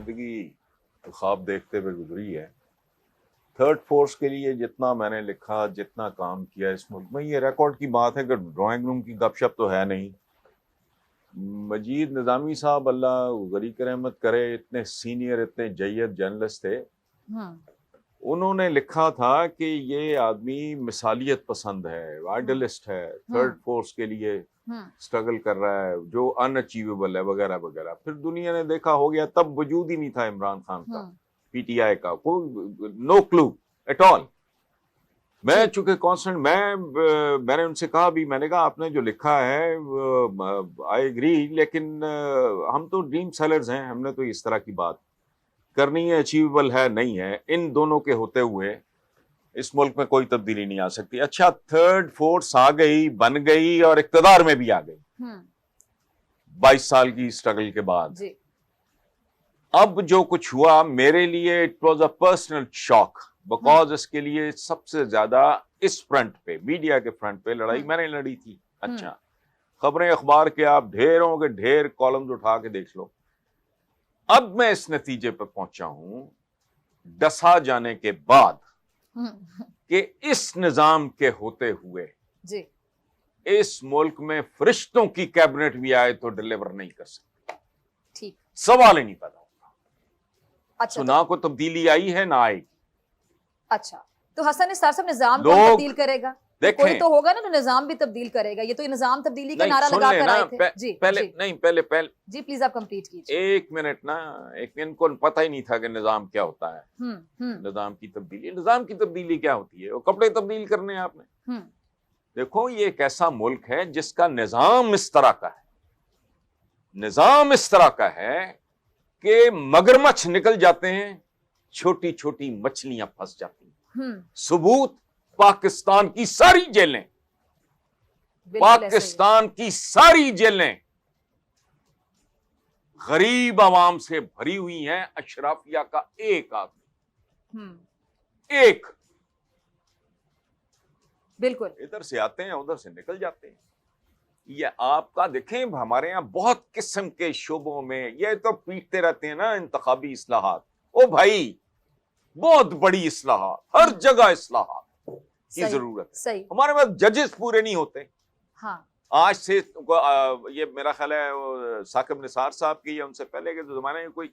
जिंदगी ख्वाब देखते हुए गुजरी है। थर्ड फोर्स के लिए जितना मैंने लिखा, जितना काम किया इस मुल्क में, ये रिकॉर्ड की बात है कि ड्राइंग रूम की गपशप तो है नहीं। मजीद निजामी साहब, अल्लाह गरीक रहमत करे, इतने सीनियर, इतने जय्यद जर्नलिस्ट थे। उन्होंने लिखा था कि ये आदमी मिसालियत पसंद है, आइडलिस्ट है, थर्ड फोर्स के लिए स्ट्रगल कर रहा है जो अनअचीवेबल है, वगैरह वगैरह। फिर दुनिया ने देखा, हो गया, तब वजूद ही नहीं था इमरान खान का, पीटीआई का, कोई नो क्लू एट ऑल। मैं चूंकि कांस्टेंट, मैंने उनसे कहा भी, मैंने कहा आपने जो लिखा है आई एग्री, लेकिन हम तो ड्रीम सेलर्स हैं, हमने तो इस तरह की बात करनी है, अचीवेबल है नहीं है। इन दोनों के होते हुए इस मुल्क में कोई तब्दीली नहीं आ सकती। अच्छा, थर्ड फोर्स आ गई, बन गई और इक्तदार में भी आ गई 22 साल की स्ट्रगल के बाद जी। अब जो कुछ हुआ मेरे लिए it was a personal shock, because इसके लिए सबसे ज्यादा इस फ्रंट पे, मीडिया के फ्रंट पे लड़ाई मैंने लड़ी थी। अच्छा, खबरें अखबार के आप ढेरों के ढेर कॉलम्स उठा के देख लो। अब मैं इस नतीजे पर पहुंचा हूं डसा जाने के बाद कि इस निजाम के होते हुए जी, इस मुल्क में फरिश्तों की कैबिनेट भी आए तो डिलीवर नहीं कर सकती। ठीक, सवाल ही नहीं पैदा होगा। अच्छा, तो ना को तब्दीली आई है ना आएगी। अच्छा, तो हसन निसार साहब निजाम कौन तब्दील करेगा? तो कोई तो होगा ना, तो निजाम भी तब्दील करेगा। ये तो निजाम तब्दीली का नारा लगा कर आए थे जी। पहले जी, नहीं, पहले जी प्लीज आप कंप्लीट कीजिए। एक मिनट ना, इनको पता ही नहीं था कि निजाम क्या होता है। निजाम की तब्दीली क्या होती है? वो कपड़े तब्दील करने हैं आपने। देखो, ये एक ऐसा मुल्क है जिसका निजाम इस तरह का है, निजाम इस तरह का है कि मगरमच्छ निकल जाते हैं, छोटी छोटी मछलियां फंस जाती हैं। सबूत पाकिस्तान की सारी जेलें, पाकिस्तान की सारी जेलें गरीब आवाम से भरी हुई हैं। अशराफिया का एक आदमी, एक, बिल्कुल, इधर से आते हैं उधर से निकल जाते हैं। ये आपका देखें, हमारे यहां बहुत किस्म के शोबों में ये तो पीटते रहते हैं ना, इंतखाबी इस्लाहात। ओ भाई, बहुत बड़ी इस्लाहात, हर जगह इस्लाहात की जरूरत है। सही। हमारे पास जजेस पूरे नहीं होते। हाँ। आज से ये मेरा ख्याल है साकिब निसार साहब की या उनसे पहले के जमाने में कोई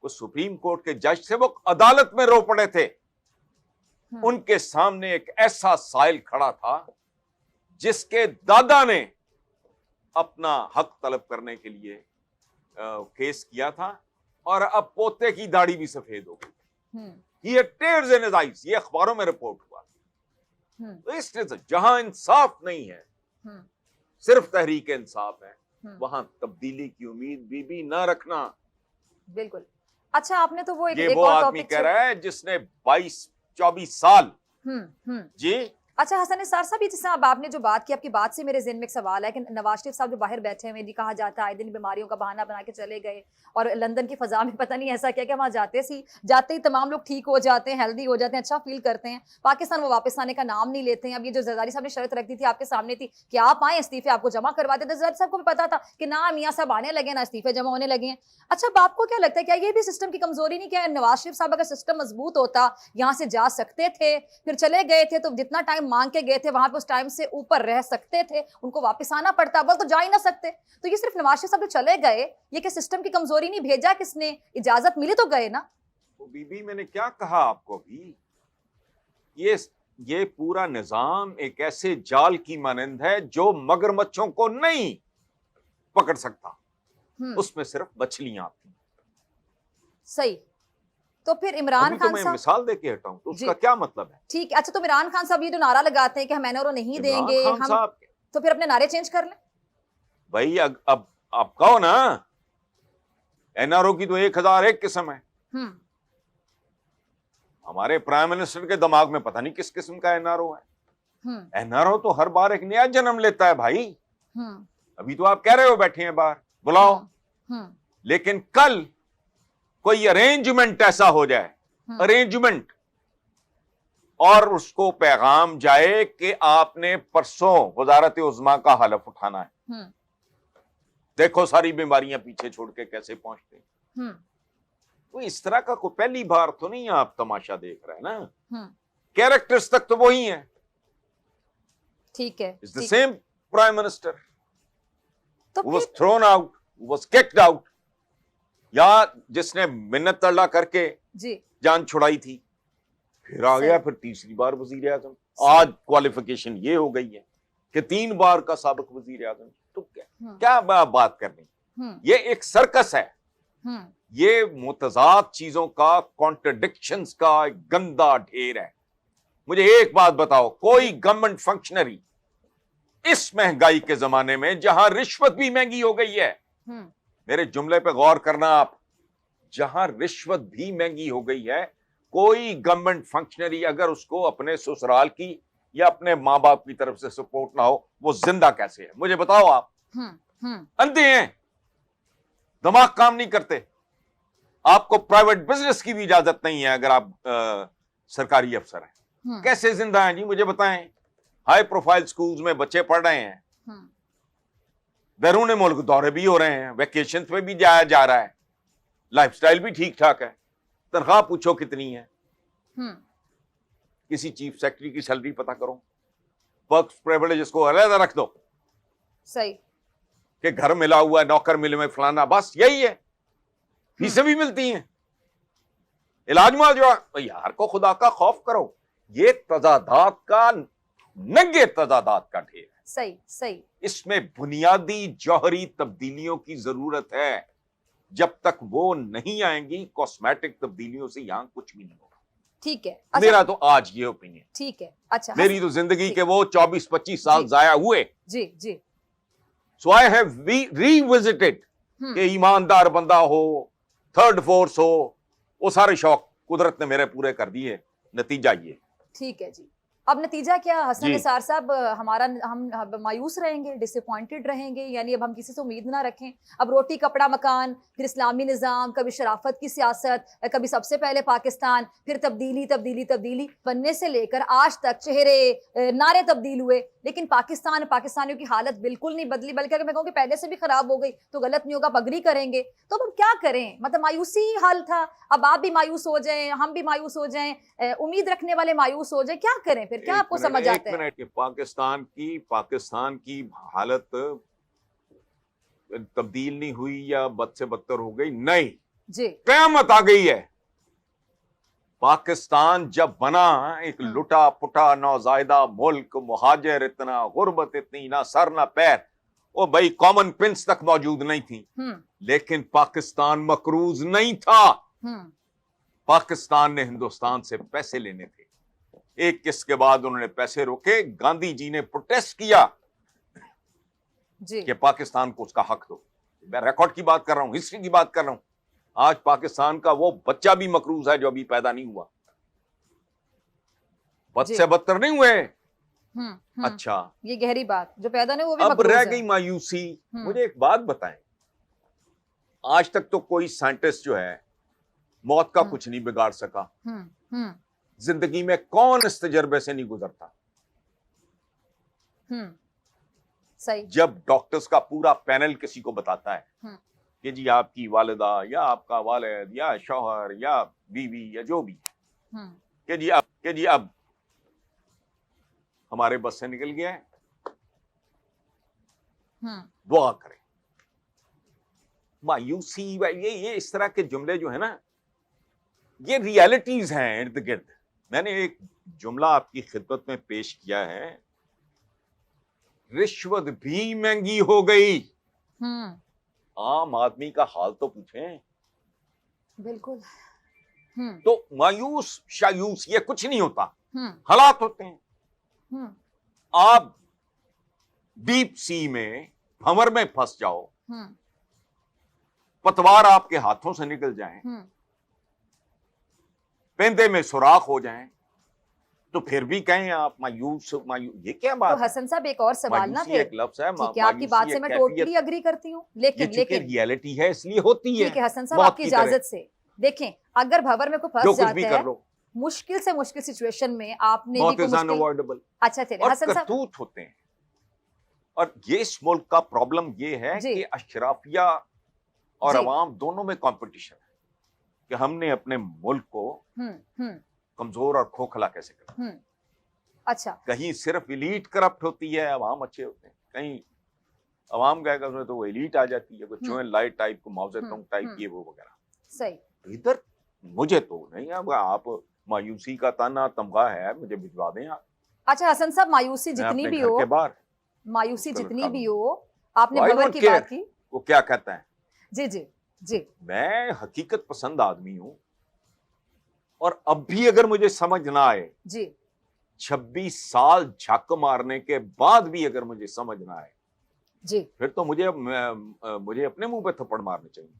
सुप्रीम कोर्ट के जज थे, वो अदालत में रो पड़े थे। उनके सामने एक ऐसा साइल खड़ा था जिसके दादा ने अपना हक तलब करने के लिए केस किया था, और अब पोते की दाढ़ी भी सफेद हो गई। ये टेयर्स इन हिज आईज, ये अखबारों में रिपोर्ट हुआ। तो इसलिए जहां इंसाफ नहीं है, सिर्फ तहरीक इंसाफ है, वहां तब्दीली की उम्मीद भी ना रखना। बिल्कुल। अच्छा, आपने तो वो एक वो और आदमी कह रहा है जिसने 22-24 साल जी। अच्छा हसन निसार साहब, ये जैसे अब आपने जो बात की, आपकी बात से मेरे ज़हन में एक सवाल है कि नवाज शरीफ साहब जो बाहर बैठे हुए जी, कहा जाता है आए दिन बीमारियों का बहाना बना के चले गए, और लंदन की फ़ज़ा में पता नहीं ऐसा क्या कि वहाँ जाते ही तमाम लोग ठीक हो जाते हैं, हेल्दी हो जाते हैं, अच्छा फील करते हैं। पाकिस्तान वो वापस आने का नाम नहीं लेते हैं। अब ये जो जरदारी साहब ने शर्त रख दी थी आपके सामने थी कि आप आए, इस्तीफे आपको जमा करवा देते। जरदारी साहब को भी पता था कि ना मियाँ साहब आने लगे, ना इस्तीफे जमा होने लगे हैं। अच्छा, अब आपको क्या लगता है, क्या ये भी सिस्टम की कमजोरी नहीं? क्या नवाज शरीफ साहब अगर सिस्टम मजबूत होता, यहाँ से जा सकते थे, फिर चले गए थे तो जितना टाइम मांग के गए थे वहां पे उस टाइम से ऊपर रह सकते थे, उनको वापस आना पड़ता, बल तो जा ही ना सकते। तो ये सिर्फ नवाज शरीफ साहब जो चले गए, ये क्या सिस्टम की कमजोरी नहीं? भेजा किसने? इजाजत मिली तो गए ना। तो बीबी, मैंने क्या कहा आपको भी, ये पूरा निजाम एक ऐसे जाल की मानंद है जो मगरमच्छों को नहीं पकड़ सकता, उसमें सिर्फ मछलियां आती। सही। तो फिर इमरान खान साहब, मिसाल देके हटाऊं तो उसका क्या मतलब है? ठीक है। अच्छा, तो इमरान खान साहब ये जो नारा लगाते हैं कि हम एनआरओ नहीं देंगे, हम तो फिर अपने नारे चेंज कर लें भाई। अब आप कहो ना, एनआरओ की तो 1001 किस्म है। हमारे प्राइम मिनिस्टर के दिमाग में पता नहीं किस किस्म का एनआरओ है। एनआरओ तो हर बार एक नया जन्म लेता है भाई। अभी तो आप कह रहे हो बैठे हैं बाहर, बुलाओ, लेकिन कल कोई अरेंजमेंट ऐसा हो जाए, अरेंजमेंट, और उसको पैगाम जाए कि आपने परसों वजारत उज़्मा का हलफ उठाना है। देखो सारी बीमारियां पीछे छोड़ के कैसे पहुंचते हैं। वो इस तरह का कोई पहली बार तो नहीं आप तमाशा देख रहे हैं ना। कैरेक्टर्स तक तो वही हैं। ठीक है, it's the same prime minister तो who was thrown out, who was kicked out, या जिसने मिन्नत तल्ला करके जी जान छुड़ाई थी, फिर आ गया, फिर तीसरी बार वजीर आजम। आज क्वालिफिकेशन ये हो गई है कि 3 बार का साबिक वजीर आजम। तो क्या बात करनी, ये एक सर्कस है, ये मुतजाद चीजों का, कॉन्ट्रडिक्शंस का एक गंदा ढेर है। मुझे एक बात बताओ, कोई गवर्नमेंट फंक्शनरी इस महंगाई के जमाने में, जहां रिश्वत भी महंगी हो गई है, मेरे जुमले पे गौर करना आप, जहां रिश्वत भी महंगी हो गई है, कोई गवर्नमेंट फंक्शनरी अगर उसको अपने ससुराल की या अपने माँ बाप की तरफ से सपोर्ट ना हो, वो जिंदा कैसे है? मुझे बताओ आप। अंधे हैं, दिमाग काम नहीं करते। आपको प्राइवेट बिजनेस की भी इजाजत नहीं है अगर आप सरकारी अफसर हैं। कैसे जिंदा हैं जी, मुझे बताएं। हाई प्रोफाइल स्कूल्स में बच्चे पढ़ रहे हैं, बैरून मुल्क दौरे भी हो रहे हैं, वेकेशन पे भी जाया जा रहा है, लाइफस्टाइल भी ठीक ठाक है। तनख्वाह पूछो कितनी है, किसी चीफ सेक्रेटरी की सैलरी पता करो, पर्क्स प्रिविलेजेस को अलग रख दो, सही कि घर मिला हुआ है, नौकर मिले में फलाना, बस यही है। फीसें भी मिलती हैं, इलाज मुआवजा, यार को खुदा का खौफ करो। ये तजादात का, नंगे तजादात का ढेर है। सही सही। इसमें बुनियादी जौहरी तब्दीलियों की जरूरत है। जब तक वो नहीं आएंगी, कॉस्मेटिक तब्दीलियों से यहां कुछ भी नहीं होगा। ठीक है, अच्छा, मेरा तो आज ये ओपिनियन। ठीक है, अच्छा, मेरी तो जिंदगी के वो 24-25 साल जाया हुए। जी जी। सो आई हैव रीविजिटेड कि ईमानदार बंदा हो, थर्ड फोर्स हो, वो सारे शौक कुदरत ने मेरे पूरे कर दिए। नतीजा ये। ठीक है जी। अब नतीजा क्या हसन निसार साहब, हम मायूस रहेंगे, डिसअपॉइंटेड रहेंगे, यानी अब हम किसी से उम्मीद ना रखें। अब रोटी कपड़ा मकान, फिर इस्लामी निज़ाम, कभी शराफत की सियासत, कभी सबसे पहले पाकिस्तान, फिर तब्दीली तब्दीली तब्दीली बनने से लेकर आज तक चेहरे नारे तब्दील हुए, लेकिन पाकिस्तान, पाकिस्तानियों की हालत बिल्कुल नहीं बदली, बल्कि अगर मैं कहूँ कि पहले से भी खराब हो गई तो गलत नहीं होगा, आप अग्री करेंगे। तो अब क्या करें, मतलब मायूसी हाल था, अब आप भी मायूस हो जाएं, हम भी मायूस हो जाएं, उम्मीद रखने वाले मायूस हो जाए, क्या करें फिर? क्या आपको समझ आता है? पाकिस्तान की हालत तब्दील नहीं हुई या बद से बदतर हो गई? नहीं जी, क़यामत आ गई है। पाकिस्तान जब बना, एक लुटा पुटा नौजायदा मुल्क, मुहाजिर इतना, गुर्बत इतनी, ना सर ना पैर, ओ भाई कॉमन पिंस तक मौजूद नहीं थी, लेकिन पाकिस्तान मकरूज नहीं था। पाकिस्तान ने हिंदुस्तान से पैसे लेने थे, एक किस्त के बाद उन्होंने पैसे रोके। गांधी जी ने प्रोटेस्ट किया कि पाकिस्तान को उसका हक दो। मैं रिकॉर्ड की बात कर रहा हूं, हिस्ट्री की बात कर रहा हूं। आज पाकिस्तान का वो बच्चा भी मकरूज है जो अभी पैदा नहीं हुआ। बद से बदतर नहीं हुए। अच्छा, ये गहरी बात, जो पैदा नहीं वो भी अब रह गई मायूसी। मुझे एक बात बताएं, आज तक तो कोई साइंटिस्ट जो है मौत का कुछ नहीं बिगाड़ सका। जिंदगी में कौन इस तजर्बे से नहीं गुजरता? सही। जब डॉक्टर्स का पूरा पैनल किसी को बताता है कि जी आपकी वालिदा या आपका वालिद या शौहर या बीवी या जो भी, कि जी अब हमारे बस से निकल गया है, दुआ करें। मायूसी, ये इस तरह के जुमले जो है ना, ये रियलिटीज हैं इर्द गिर्द। मैंने एक जुमला आपकी खिदमत में पेश किया है, रिश्वत भी महंगी हो गई। आम आदमी का हाल तो पूछें। बिल्कुल। तो मायूस शायूस ये कुछ नहीं होता, हालात होते हैं। आप डीप सी में, भंवर में फंस जाओ, पतवार आपके हाथों से निकल जाएं, पेंदे में सुराख हो जाएं, तो फिर भी कहें आप मायूस। ये क्या बात? तो हसन साहब एक और सवाल ना, फिर एक लफ्ज़ है, ठीक है, आपकी बात से मैं टोटली अग्री करती हूँ, लेकिन रियलिटी है इसलिए होती है। ठीक है हसन साहब, आपकी इजाजत से देखें, अगर भंवर में कोई फंस जाता है मुश्किल से मुश्किल सिचुएशन में, आपने भी अनअवॉइडेबल, अच्छा चलिए हसन साहब, करतूत होते हैं। और ये इस मुल्क का प्रॉब्लम ये है कि अशराफिया और अवाम दोनों में कंपटीशन है। कि हमने अपने मुल्क को कमजोर और खोखला कैसे करा। अच्छा, कहीं सिर्फ इलीट करप्ट होती है, अवाम अच्छे होते हैं, कहीं अवाम गएगा उसमें तो वो एलीट आ जाती है, कोई चोएं लाइट टाइप को माओ तुंग टाइप ये वो वगैरह। सही। तो इधर मुझे तो नहीं, अब आप मायूसी का ताना तमगा है, मुझे भिजवा दें आप। अच्छा हसन साहब, मायूसी मैं जितनी अपने भी घर हो, के बाहर मायूसी उसका जितनी लड़का भी हूं। हो, आपने So I भंवर don't की care बात की। वो क्या कहता है। जी जी जी। मैं हकीकत पसंद आदमी हूं, और अब भी अगर मुझे समझ ना आए, जी 26 साल झक मारने के बाद भी अगर मुझे समझ ना आए, जी। फिर तो मुझे अपने मुंह पे थप्पड़ मारने चाहिए।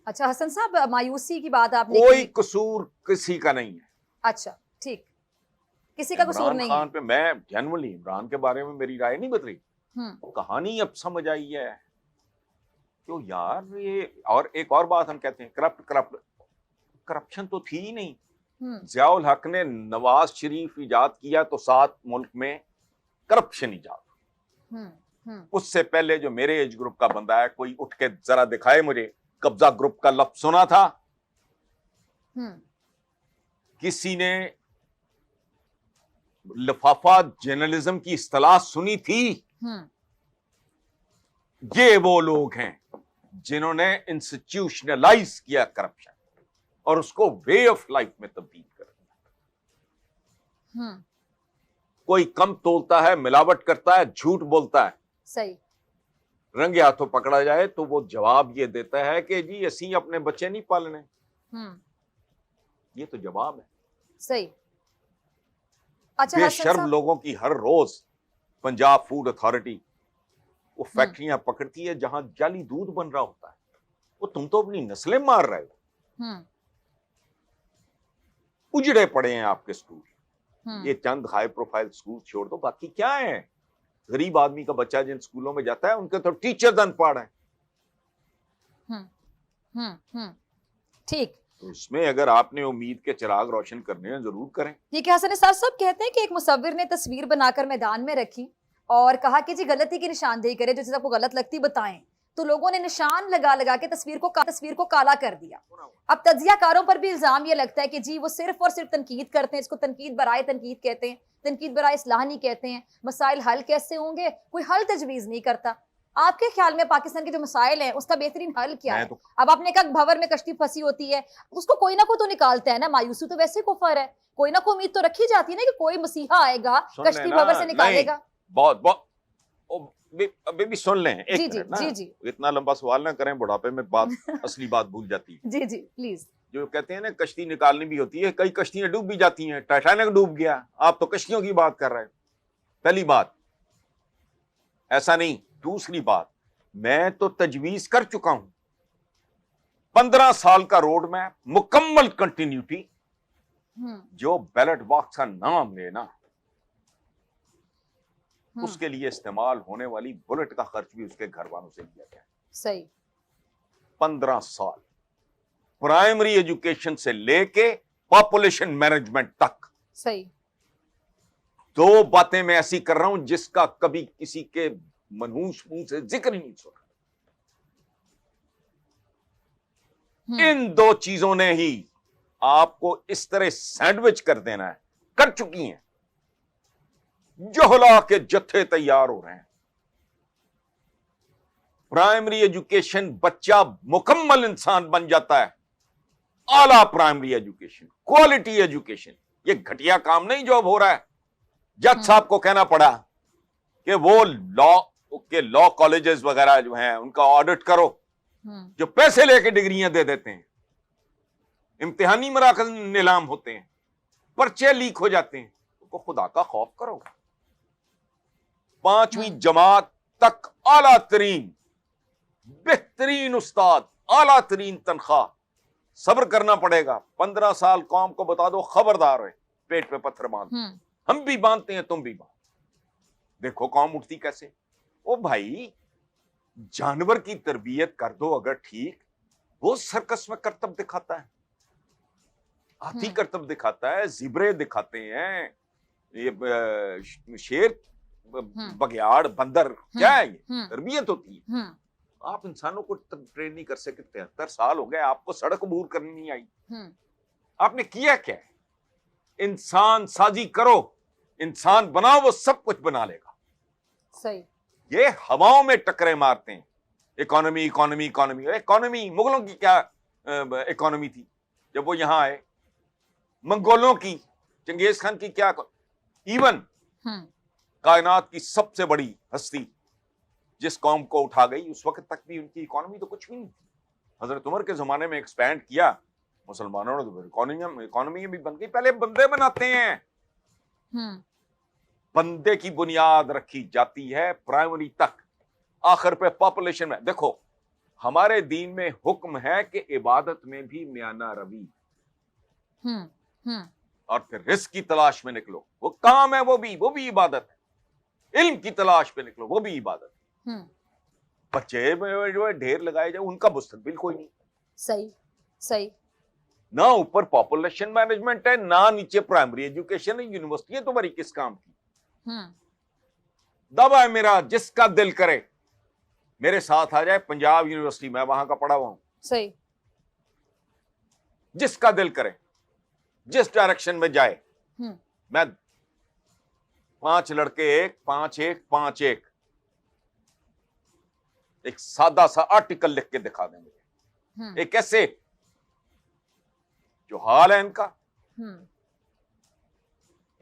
अच्छा हसन साहब, मायूसी की बात आपने कोई की। कसूर किसी का नहीं है। अच्छा ठीक, किसी का कसूर इमरान नहीं खान है। पे मैं जेन्युइनली इमरान के बारे में मेरी राय नहीं बदली, हम्म कहानी अब समझ आई है। तो यार ये, और एक और बात हम कहते हैं करप्शन तो थी ही नहीं। हम्म जियाउल हक ने नवाज शरीफ इजाद किया तो 7 मुल्क में करप्शन इजाद। उससे पहले जो मेरे एज ग्रुप का बंदा है, कोई उठ के जरा दिखाए मुझे कब्जा ग्रुप का लफ्ज सुना था? किसी ने लिफाफा जर्नलिज्म की इस्तेलाह सुनी थी? ये वो लोग हैं जिन्होंने इंस्टीट्यूशनलाइज किया करप्शन और उसको वे ऑफ लाइफ में तब्दील कर दिया। कोई कम तोलता है, मिलावट करता है, झूठ बोलता है, सही, रंगे हाथों पकड़ा जाए तो वो जवाब ये देता है कि जी असी अपने बच्चे नहीं पालने। ये तो जवाब है। सही। अच्छा बेशर्म लोगों की हर रोज पंजाब फूड अथॉरिटी वो फैक्ट्रियां पकड़ती है जहां जाली दूध बन रहा होता है। वो तुम तो अपनी नस्लें मार रहे हो। उजड़े पड़े हैं आपके स्कूल। ये चंद हाई प्रोफाइल स्कूल छोड़ दो, बाकी क्या है? गरीब आदमी का बच्चा जिन स्कूलों में जाता है उनके तो टीचर अनपढ़ है। ठीक। तो इसमें अगर आपने उम्मीद के चिराग रोशन करने हैं, जरूर करें। ये क्या हसन साहब सब कहते हैं कि एक मुसव्विर ने तस्वीर बनाकर मैदान में रखी और कहा कि जी गलती की निशानदेही करें, जो चीज आपको गलत लगती बताएं, तो लोगों ने निशान लगा लगा के तस्वीर को काला कर दिया। अब तज्जियाकारों पर भी इल्जाम ये लगता है कि जी वो सिर्फ और सिर्फ तनकीद करते हैं, इसको तनकीद बराए तनकीद कहते हैं, तनकीद बराए इस्लाह नहीं कहते हैं। मसाइल हल कैसे होंगे, कोई हल तजवीज नहीं करता। आपके ख्याल में पाकिस्तान के जो मसाइल हैं उसका बेहतरीन हल क्या है? अब आपने कहा भंवर में कश्ती फंसी होती है, उसको कोई ना कोई तो निकालता है ना। मायूसी तो वैसे कुफर है, कोई ना कोई उम्मीद तो रखी जाती है ना कि कोई मसीहा आएगा कश्ती भंवर से निकालेगा। बहुत बहुत अभी भी सुन लें एक जी ना, जी जी। इतना लंबा सवाल ना करें, बुढ़ापे में बात असली बात भूल जाती है। जी जी प्लीज। जो कहते हैं ना कश्ती निकालनी भी होती है, कई कश्तियां डूब भी जाती हैं। टाइटैनिक डूब गया, आप तो कश्तियों की बात कर रहे हैं। पहली बात ऐसा नहीं। दूसरी बात, मैं तो तजवीज कर चुका हूं 15 साल का रोड मैप, मुकम्मल कंटिन्यूटी। जो बैलेट बॉक्स का नाम लेना, उसके लिए इस्तेमाल होने वाली बुलेट का खर्च भी उसके घर वालों से लिया गया। सही। 15 साल प्राइमरी एजुकेशन से लेके पॉपुलेशन मैनेजमेंट तक। सही। 2 बातें मैं ऐसी कर रहा हूं जिसका कभी किसी के मनहूस मुंह से जिक्र ही नहीं सुना। इन 2 चीजों ने ही आपको इस तरह सैंडविच कर देना है, कर चुकी हैं। जोहला के जत्थे तैयार हो रहे हैं। प्राइमरी एजुकेशन, बच्चा मुकम्मल इंसान बन जाता है। आला प्राइमरी एजुकेशन, क्वालिटी एजुकेशन। ये घटिया काम नहीं जो अब हो रहा है। जज साहब को कहना पड़ा कि वो लॉ कॉलेजेस वगैरह जो हैं उनका ऑडिट करो, जो पैसे लेके डिग्रियां दे देते हैं। इम्तिहानी मराकज नीलाम होते हैं, पर्चे लीक हो जाते हैं। तो खुदा का खौफ करो। 5वीं जमात तक आला तरीन, बेहतरीन उस्ताद, आला तरीन तनख्वाह। सब्र करना पड़ेगा। 15 साल कौम को बता दो, खबरदार है, पेट पे पत्थर बांध। हम भी बांधते हैं, तुम भी बांध। देखो कौम उठती कैसे। ओ भाई, जानवर की तरबियत कर दो अगर ठीक, वो सर्कस में करतब दिखाता है, हाथी करतब दिखाता है, जिब्रे दिखाते हैं, ये शेर, बघियाड़, बंदर, क्या है ये? तरबियत होती है। आप इंसानों को ट्रेन नहीं कर सकते। 73 साल हो गए, आपको सड़क अबूर करनी नहीं आई। आपने किया क्या है? इंसान साजी करो, इंसान बनाओ, वो सब कुछ बना लेगा। सही। ये हवाओं में टकरे मारते हैं, इकोनॉमी इकोनॉमी इकोनॉमी। इकोनॉमी मुगलों की क्या इकोनॉमी थी जब वो यहां आए? मंगोलों की, चंगेज खान की क्या? इवन कायनात की सबसे बड़ी हस्ती जिस कौम को उठा गई, उस वक्त तक भी उनकी इकोनॉमी तो कुछ भी नहीं थी। हजरत उमर के जमाने में एक्सपैंड किया मुसलमानों ने, तो इकोनॉमी भी बन गई। पहले बंदे बनाते हैं, बंदे की बुनियाद रखी जाती है प्राइमरी तक, आखिर पे पॉपुलेशन में। देखो, हमारे दीन में हुक्म है कि इबादत में भी म्याना रवी, और फिर रिस्क की तलाश में निकलो। वो काम है, वो भी इबादत है। इल्म की तलाश में निकलो, वो भी इबादत है। बच्चे में जो है ढेर लगाए जाए, उनका मुस्तकबिल कोई नहीं। सही सही। ना ऊपर पॉपुलेशन मैनेजमेंट है, ना नीचे प्राइमरी एजुकेशन है। यूनिवर्सिटी है तुम्हारी किस काम की? दवा है मेरा, जिसका दिल करे मेरे साथ आ जाए पंजाब यूनिवर्सिटी, मैं वहां का पढ़ा हुआ हूं। सही। जिसका दिल करे, जिस डायरेक्शन में जाए। मैं 5 लड़के 1 5 1 5 1 एक सादा सा आर्टिकल लिख के दिखा देंगे। एक ऐसे जो हाल है इनका,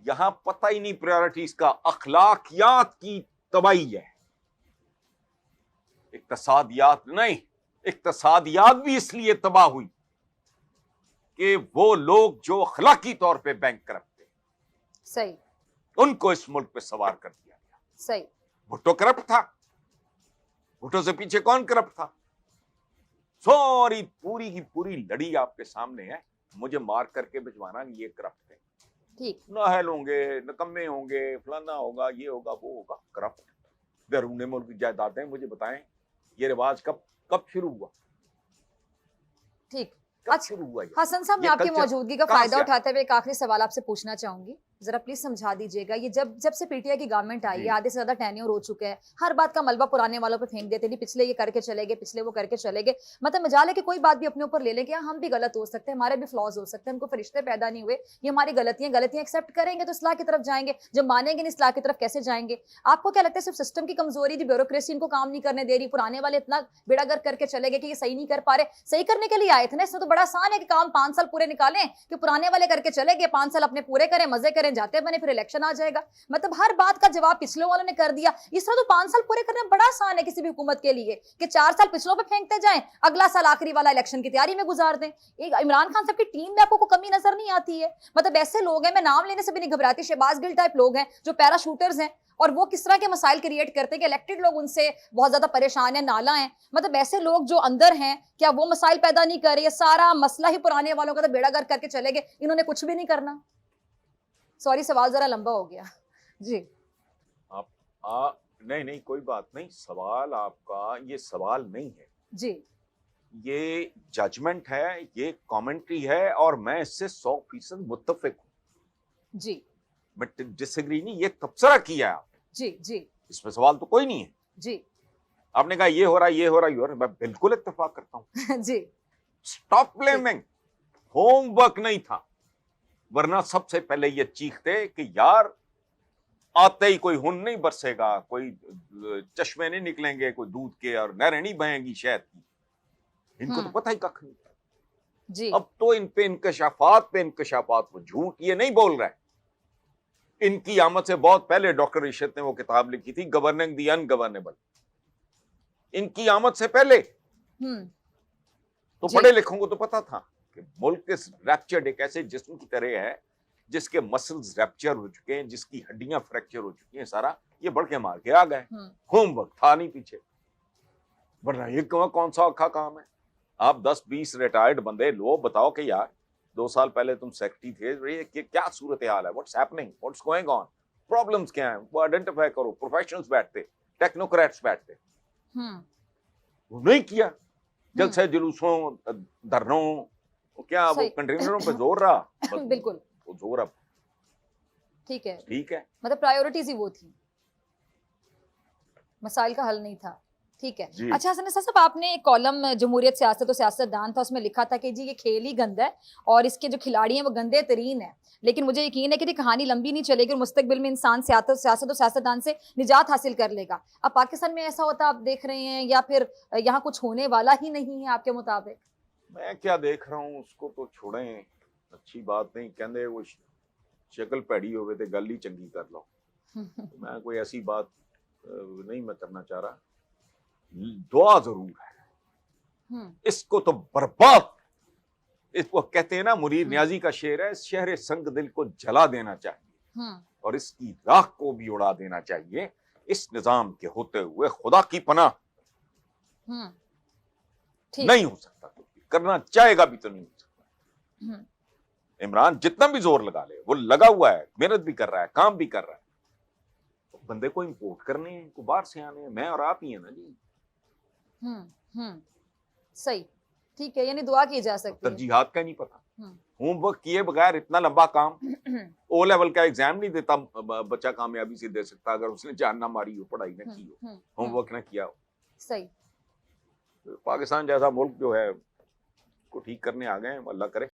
यहां पता ही नहीं प्रायोरिटीज का। अखलाकियात की तबाही है, इक्तसादियात नहीं। इक्तसादियात भी इसलिए तबाह हुई कि वो लोग जो अखलाकी तौर पे बैंक करप्ट थे, सही, उनको इस मुल्क पे सवार कर दिया गया। सही। भुट्टो करप्ट था, भुट्टो से पीछे कौन करप्ट था? सॉरी, पूरी की पूरी लड़ी आपके सामने है। मुझे मार करके भिजवाना ये करप्ट है, ठीक। नाहल होंगे, नकम्मे होंगे, फलाना होगा, ये होगा, वो होगा। करप्ट बैरून मुल्क की जायदादें। मुझे बताएं, ये रिवाज कब शुरू हुआ? ठीक। कब शुरू हुआ? हसन साहब, मैं आपकी मौजूदगी का फायदा उठाते हुए एक आखिरी सवाल आपसे पूछना चाहूंगी, जरा प्लीज समझा दीजिएगा। ये जब से पीटीआई की गवर्नमेंट आई है, आधे से ज्यादा टेन्योर हो चुका है, हर बात का मलबा पुराने वालों पे फेंक देते, नहीं पिछले ये करके चले गए, पिछले वो करके चले गए। मतलब मजाल है कि कोई बात भी अपने ऊपर ले लें, क्या हम भी गलत हो सकते हैं, हमारे भी फ्लॉज हो सकते हैं, हमको फरिश्ते पैदा नहीं हुए, ये हमारी गलतियां एक्सेप्ट करेंगे तो इस्लाह की तरफ जाएंगे, जब मानेंगे नहीं इस्लाह की तरफ कैसे जाएंगे? आपको क्या लगता है सिर्फ सिस्टम की कमजोरी थी, ब्यूरोक्रेसी इनको काम नहीं करने दे रही, पुराने वाले इतना बेड़ागर करके चले गए कि ये सही नहीं कर पा रहे? सही करने के लिए आए थे ना, इसमें तो बड़ा आसान है कि काम 5 साल पूरे निकालें, कि पुराने वाले करके चले गए, 5 साल अपने पूरे करें, मजे करें, जाते बने, फिर इलेक्शन आ जाएगा। मतलब हर बात का जवाब पिछलों वालों ने कर दिया। इस तरह तो 5 साल पूरे करना बड़ा आसान है किसी भी हुकूमत के लिए, कि 4 साल पिछलों पे फेंकते जाएं, अगला साल आखिरी वाला इलेक्शन की तैयारी में गुजार दें। एक इमरान खान साहब की टीम में आपको कोई कमी नजर नहीं आती है? मतलब ऐसे लोग हैं, मैं नाम लेने से भी नहीं घबराती, शहबाज गिल टाइप लोग हैं जो पैराशूटर्स हैं, और वो किस तरह के मसाइल क्रिएट करते हैं कि इलेक्टेड लोग उनसे बहुत ज्यादा परेशान है, नाला है। मतलब ऐसे लोग जो अंदर हैं, क्या वो मसाइल पैदा नहीं कर रहे? ये सारा मसला ही पुराने वालों का तो बेड़ा गर्क करके चले गए, इन्होंने कुछ भी नहीं करना। सॉरी, सवाल जरा लंबा हो गया जी। नहीं कोई बात नहीं। सवाल आपका ये सवाल नहीं है जी, ये जजमेंट है, ये कमेंट्री है, और मैं इससे 100% मुत्तफिक हूं जी। मैं डिसएग्री नहीं, ये तबसरा किया है जी जी इसमें सवाल तो कोई नहीं है जी। आपने कहा ये हो रहा है, ये हो रहा है, ये हो रहा है, मैं बिल्कुल इत्तेफाक करता हूं। जी। स्टॉप ब्लेमिंग, होमवर्क नहीं था, वरना सबसे पहले ये चीखते कि यार आते ही कोई हुन नहीं बरसेगा, कोई चश्मे नहीं निकलेंगे, कोई दूध के, और नहरें नहीं बहेंगी शहद की। इनको तो पता ही कख नहीं जी। अब तो इन पे इंकशाफात, वो झूठ ये नहीं बोल रहा है। इनकी आमद से बहुत पहले डॉक्टर इशरत ने वो किताब लिखी थी, गवर्निंग द अनगवर्नेबल। इनकी आमद से पहले तो पढ़े लिखों को तो पता था कि मुल्क इस रैप्चर्ड एक ऐसे जिस्म की तरह है जिसके मसल्स रैप्चर हो चुके हैं, जिसकी हड्डियां फ्रैक्चर हो चुकी हैं, सारा ये बढ़ के मार के आ गए। होमवर्क था नहीं पीछे, वरना ये कौन सा औखा काम है? आप 10-20 रिटायर्ड बंदे लो, बताओ कि यार 2 साल पहले तुम सेक्रेटरी थे, ये क्या सूरत हाल है, what's happening, what's going on, problems क्या हैं, वो आइडेंटिफाई करो। प्रोफेशनल्स बैठते, टेक्नोक्रेट्स बैठते, वो नहीं किया। जलसे जुलूसों, धरनों, क्या वो कंटेनरों पे जोर रहा। बिल्कुल वो जोर अब ठीक है, मतलब प्रायोरिटीज ही वो थी, मसाइल का हल नहीं था। ठीक है। जी। अच्छा हसन निसार साहब, आपने एक कॉलम जमहूरियत सियासत और सियासतदान था, उसमें लिखा था कि जी ये खेल ही गंदा है और इसके जो खिलाड़ी हैं वो गंदे तरीन है, लेकिन मुझे यकीन है कि ये कहानी लंबी नहीं चलेगी और मुस्तकबिल में इंसान सियासत और सियासतदान से निजात हासिल कर लेगा। अब पाकिस्तान में ऐसा होता आप देख रहे हैं, या फिर यहाँ कुछ होने वाला ही नहीं है आपके मुताबिक? मैं क्या देख रहा हूँ उसको तो छोड़ें, अच्छी बात नहीं कहते वो शक्ल पैड़ी होवे ते गल ही चंगी कर लो। तो मैं कोई ऐसी बात नहीं मैं करना चाह रहा। दुआ जरूर है, इसको तो बर्बाद, इसको कहते हैं ना, मुनीर नियाजी का शेर है, शहर संग दिल को जला देना चाहिए और इसकी राख को भी उड़ा देना चाहिए। इस निजाम के होते हुए खुदा की पनाह नहीं हो सकता, कुछ भी करना चाहेगा भी तो नहीं हो सकता। इमरान जितना भी जोर लगा ले, वो लगा हुआ है, मेहनत भी कर रहा है, काम भी कर रहा है, तो बंदे को इंपोर्ट करने हैं, को बाहर से आने हैं, मैं और आप ही है ना जी। सही, ठीक है, यानी दुआ की जा सकती है। तरजीहात का नहीं पता, होमवर्क किए बगैर इतना लंबा काम, ओ लेवल का एग्जाम नहीं देता बच्चा कामयाबी से दे सकता अगर उसने जान ना मारी हो, पढ़ाई ना की हो, होमवर्क ना किया हो। सही। पाकिस्तान जैसा मुल्क जो है उसको ठीक करने आ गए हैं, अल्लाह करे।